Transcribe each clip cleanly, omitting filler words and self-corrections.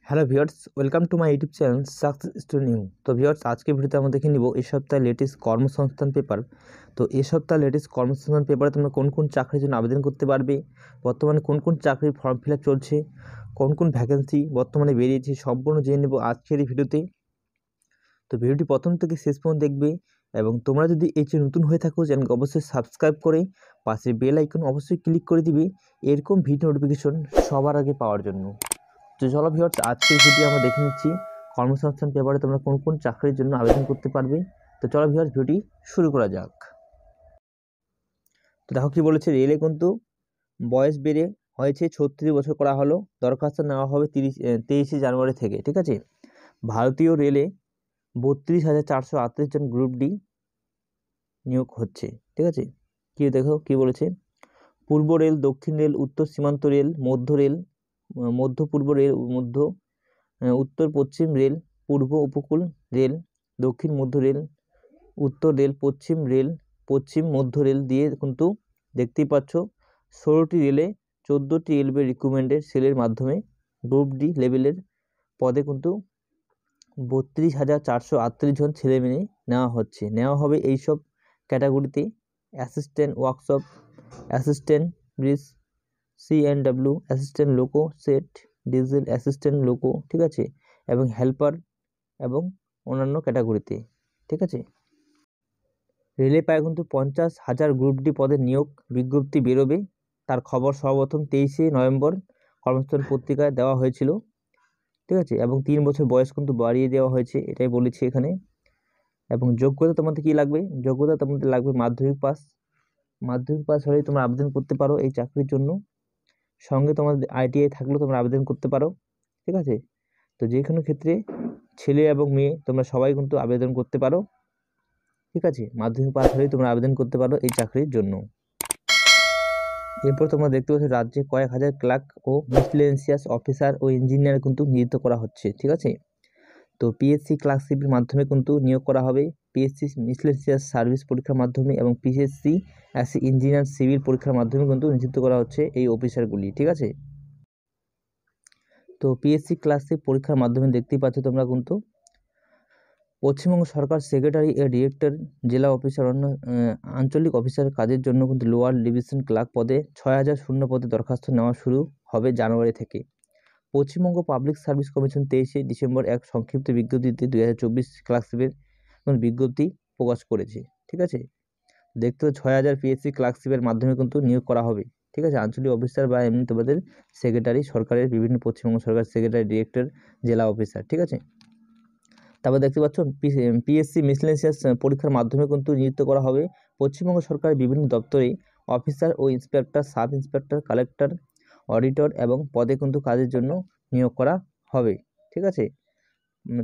Hello viewers, welcome to my YouTube channel success story new. তো viewers, আজকে ভিডিওতে আমরা দেখে নিব এই সপ্তাহে লেটেস্ট কর্মসংস্থান পেপার। তো এই সপ্তাহে লেটেস্ট কর্মসংস্থান পেপারে তোমরা কোন কোন চাকরির জন্য আবেদন করতে পারবে, বর্তমানে কোন কোন চাকরির ফর্ম ফিল আপ চলছে, কোন কোন ভ্যাকেন্সি বর্তমানে বেরিয়েছে, সম্পূর্ণ জেনে নেব আজকের এই ভিডিওতে। তো ভিডিওটি প্রথম থেকে শেষ পর্যন্ত দেখবে এবং তোমরা যদি এই চ্যানেল নতুন হয়ে থাকো চ্যানেলকে অবশ্যই সাবস্ক্রাইব করে পাশে বেল আইকন অবশ্যই ক্লিক করে দিবে এরকম ভিডিও নোটিফিকেশন সবার আগে পাওয়ার জন্য। তো চলো ভিউয়ার্স, আজকের ভিডিও আমরা দেখে নিচ্ছি কর্মসংস্থান পেপারে তোমরা কোন কোন চাকরির জন্য আবেদন করতে পারবে। তো চলো ভিউয়ার্স, ভিডিওটি শুরু করা যাক। তো দেখো কি বলেছে, রেলে কিন্তু বয়স বেড়ে হয়েছে 36 বছর করা হলো, দরখাস্ত নেওয়া হবে 23শে জানুয়ারি থেকে। ঠিক আছে, ভারতীয় রেলে 32,438 জন গ্রুপ ডি নিয়োগ হচ্ছে। ঠিক আছে, কি দেখো কি বলেছে, পূর্ব রেল, দক্ষিণ রেল, উত্তর সীমান্ত রেল, মধ্য রেল, মধ্য পূর্ব রেল, উত্তর পশ্চিম রেল, পূর্ব উপকূল রেল, দক্ষিণ মধ্য রেল, উত্তর রেল, পশ্চিম রেল, পশ্চিম মধ্য রেল দিয়ে কিন্তু দেখতেই পাচ্ছ 16টি রেলে 14টি রেলওয়ে রিক্রুটমেন্টের সেলের মাধ্যমে গ্রুপ ডি লেভেলের পদে কিন্তু 32,438 জন ছেলে মেয়ে নেওয়া হবে এইসব ক্যাটাগরিতে: assistant workshop, assistant bridge, CNW, assistant লোকো সেট, ডিজেল অ্যাসিস্ট্যান্ট লোকো। ঠিক আছে, এবং হেল্পার এবং অন্যান্য ক্যাটাগরিতে। ঠিক আছে, রেলে প্রায় কিন্তু 50,000 গ্রুপ ডি পদের নিয়োগ বিজ্ঞপ্তি বেরোবে। তার খবর সর্বপ্রথম 23শে নভেম্বর কর্মসংস্থান পত্রিকায় দেওয়া হয়েছিল। ঠিক আছে, এবং 3 বছর বয়স কিন্তু বাড়িয়ে দেওয়া হয়েছে, এটাই বলেছি এখানে। এবং যোগ্যতা তোমাদের কি লাগবে, যোগ্যতা তোমাদের লাগবে মাধ্যমিক পাস হলেই তোমরা আবেদন করতে পারো এই চাকরির জন্য। সঙ্গে তোমাদের ITI থাকলেও তোমরা আবেদন করতে পারো। ঠিক আছে, তো যে কোনো ক্ষেত্রে ছেলে এবং মেয়ে তোমরা সবাই কিন্তু আবেদন করতে পারো। ঠিক আছে, মাধ্যমিক পাস হলেই তোমরা আবেদন করতে পারো এই চাকরির জন্য। এরপর তোমরা দেখতে পাচ্ছ রাজ্যে কয়েক হাজার ক্লার্ক ও মিসলেনিয়াস অফিসার ও ইঞ্জিনিয়ার কিন্তু নিযুক্ত করা হচ্ছে। ঠিক আছে, তো PSC ক্লার্কশিপের মাধ্যমে কিন্তু নিয়োগ করা হবে, PSC মিসলেনিয়াস সার্ভিস পরীক্ষার মাধ্যমে এবং PSC ইঞ্জিনিয়ার সিভিল পরীক্ষার মাধ্যমে কিন্তু নিযুক্ত করা হচ্ছে এই অফিসারগুলি। ঠিক আছে, তো PSC ক্লার্কশিপ পরীক্ষার মাধ্যমে দেখতেই পাচ্ছ তোমরা কিন্তু পশ্চিমবঙ্গ সরকার সেক্রেটারি এ ডিরেক্টর, জেলা অফিসার, অন্য আঞ্চলিক অফিসার কাজের জন্য কিন্তু লোয়ার ডিভিশন ক্লার্ক পদে 6,000 শূন্য পদে দরখাস্ত নেওয়া শুরু হবে জানুয়ারি থেকে। পশ্চিমবঙ্গ পাবলিক সার্ভিস কমিশন 23শে ডিসেম্বর এক সংক্ষিপ্ত বিজ্ঞপ্তিতে 2024 ক্লার্কশিপের বিজ্ঞপ্তি প্রকাশ করেছে। ঠিক আছে, দেখতে 6,000 PSC ক্লার্কশিপের মাধ্যমে কিন্তু নিয়োগ করা হবে। ঠিক আছে, আঞ্চলিক অফিসার বা এমনি তোমাদের সেক্রেটারি, সরকারের বিভিন্ন পশ্চিমবঙ্গ সরকার সেক্রেটারি, ডিরেক্টর, জেলা অফিসার। ঠিক আছে, তারপর দেখতে পাচ্ছ PSC মিসলেনিয়াস পরীক্ষার মাধ্যমে কিন্তু নিযুক্ত করা হবে পশ্চিমবঙ্গ সরকারের বিভিন্ন দপ্তরে অফিসার ও inspector, sub inspector, collector, auditor এবং পদে কিন্তু কাজের জন্য নিয়োগ করা হবে। ঠিক আছে,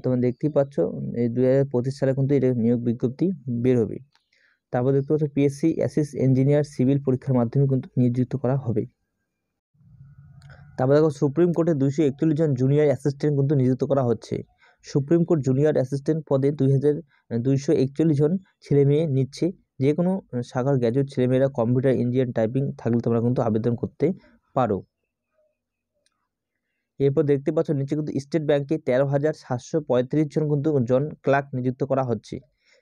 তোমরা দেখতেই পাচ্ছ এই 2025 সালে কিন্তু এটা নিয়োগ বিজ্ঞপ্তি বের হবে। তারপর দেখতে পাচ্ছ PSC ইঞ্জিনিয়ার সিভিল পরীক্ষার মাধ্যমে কিন্তু নিযুক্ত করা হবে। তারপর দেখো সুপ্রিম কোর্টে 241 জন জুনিয়র অ্যাসিস্ট্যান্ট কিন্তু নিযুক্ত করা হচ্ছে। সুপ্রিম কোর্ট জুনিয়র অ্যাসিস্ট্যান্ট পদে 241 জন ছেলে মেয়ে নিচ্ছে। যে কোনো শাখার গ্র্যাজুয়েট ছেলেমেয়েরা কম্পিউটার, ইঞ্জিনিয়ার, টাইপিং থাকলে তোমরা কিন্তু আবেদন করতে পারো। এরপর দেখতে পাচ্ছ নিচে কিন্তু স্টেট ব্যাংকে 13,735 জন কিন্তু ক্লার্ক নিযুক্ত করা হচ্ছে।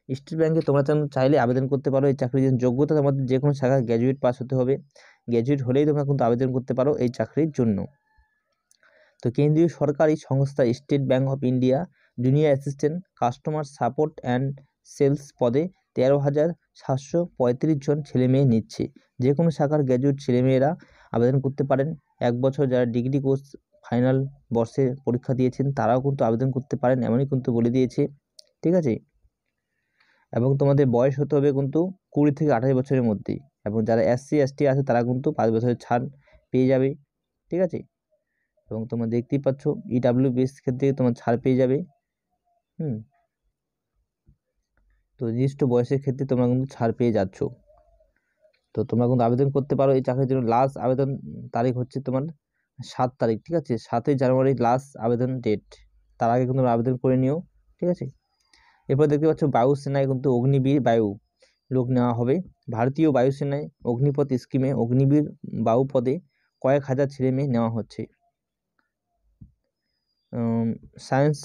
স্টেট ব্যাংকে তোমরা চাইলে আবেদন করতে পারো এই চাকরির জন্য। যোগ্যতা তোমাদের যে কোনো শাখায় গ্র্যাজুয়েট পাস হতে হবে, গ্র্যাজুয়েট হলেই তোমরা কিন্তু আবেদন করতে পারো এই চাকরির জন্য। তো কেন্দ্রীয় সরকারি সংস্থা State Bank of India junior assistant customer support and sales পদে 13,735 জন ছেলেমেয়ে নিচ্ছে। যে কোনো শাখার গ্র্যাজুয়েট ছেলেমেয়েরা আবেদন করতে পারেন। 1 বছর যারা ডিগ্রি কোর্স ফাইনাল বর্ষে পরীক্ষা দিয়েছেন তারাও কিন্তু আবেদন করতে পারেন, এমনই কিন্তু বলে দিয়েছে। ঠিক আছে, এবং তোমাদের বয়স হতে হবে কিন্তু 20 থেকে 28 বছরের মধ্যেই, এবং যারা SC ST আছে তারা কিন্তু 5 বছরের ছাড় পেয়ে যাবে। ঠিক আছে, এবং তোমরা দেখতেই পাচ্ছ EWBS ক্ষেত্রে তোমার ছাড় পেয়ে যাবে। তো নির্দিষ্ট বয়সের ক্ষেত্রে তোমরা কিন্তু ছাড় পেয়ে যাচ্ছ। তো তোমরা কিন্তু আবেদন করতে পারো এই চাকরির জন্য। লাস্ট আবেদন তারিখ হচ্ছে তোমার 7 তারিখ। ঠিক আছে, 7ই জানুয়ারি লাস্ট আবেদন ডেট, তার আগে কিন্তু আবেদন করে নিও। ঠিক আছে, এরপর দেখতে পাচ্ছ বায়ুসেনায় কিন্তু অগ্নিবীর বায়ু লোক নেওয়া হবে। ভারতীয় বায়ুসেনায় অগ্নিপথ স্কিমে অগ্নিবীর বায়ু পদে কয়েক হাজার ছেলে মেয়ে নেওয়া হচ্ছে। সায়েন্স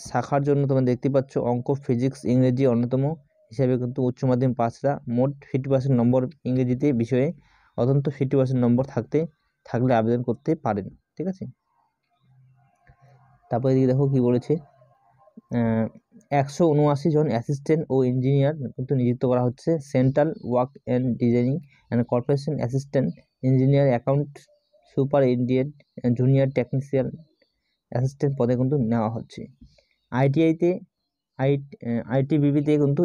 শাখার জন্য তোমরা দেখতে পাচ্ছ অঙ্ক, ফিজিক্স, ইংরেজি অন্যতম হিসাবে কিন্তু উচ্চ মাধ্যমিক পাসরা মোট 50% নম্বর ইংরেজিতে বিষয়ে অন্তত 50% নম্বর থাকলে আবেদন করতে পারেন। ঠিক আছে, তারপরে এদিকে দেখো কি বলেছে, 179 জন অ্যাসিস্ট্যান্ট ও ইঞ্জিনিয়ার কিন্তু নিযুক্ত করা হচ্ছে। Central work and designing and corporation assistant engineer, account superintendent, junior technician assistant পদে কিন্তু নেওয়া হচ্ছে। আইটিবিপিতে কিন্তু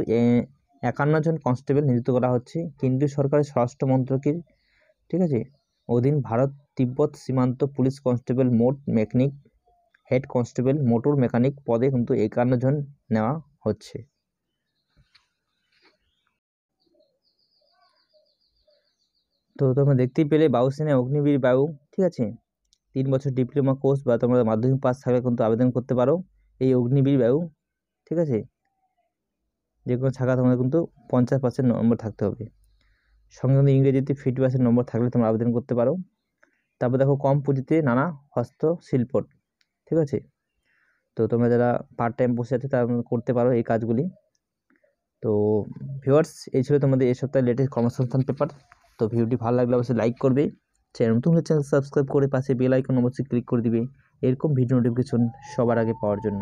51 জন কনস্টেবল নিযুক্ত করা হচ্ছে। কেন্দ্রীয় সরকারের স্বরাষ্ট্র মন্ত্রকের, ঠিক আছে, অধীন ভারত তিব্বত সীমান্ত পুলিশ কনস্টেবল মোট mechanic, head constable motor mechanic পদে কিন্তু 51 জন নেওয়া হচ্ছে। তো তোমরা দেখতেই পেলে বায়ুসেনায় অগ্নিবীর বায়ু, ঠিক আছে, 3 বছর ডিপ্লোমা কোর্স বা তোমরা মাধ্যমিক পাস থাকলে কিন্তু আবেদন করতে পারো এই অগ্নিবীর বায়ু। ঠিক আছে, যে কোনো শাখা তোমাদের কিন্তু 50% নম্বর থাকতে হবে। সঙ্গে সঙ্গে ইংরেজিতে 50% নম্বর থাকলে তোমরা আবেদন করতে পারো। তারপর দেখো কম পুঁজিতে নানা হস্তশিল্প, ঠিক আছে, তো তোমরা যারা পার্ট টাইম বসে আছে তারা করতে পারো এই কাজগুলি। তো ভিউয়ার্স, এই ছিল তোমাদের এই সপ্তাহে লেটেস্ট কর্মসংস্থান পেপার। তো ভিডিওটি ভালো লাগলে অবশ্যই লাইক করবে, চ্যানেল নতুন হলে চ্যানেল সাবস্ক্রাইব করে পাশে বেল আইকন অবশ্যই ক্লিক করে দিবে এরকম ভিডিও নোটিফিকেশন সবার আগে পাওয়ার জন্য।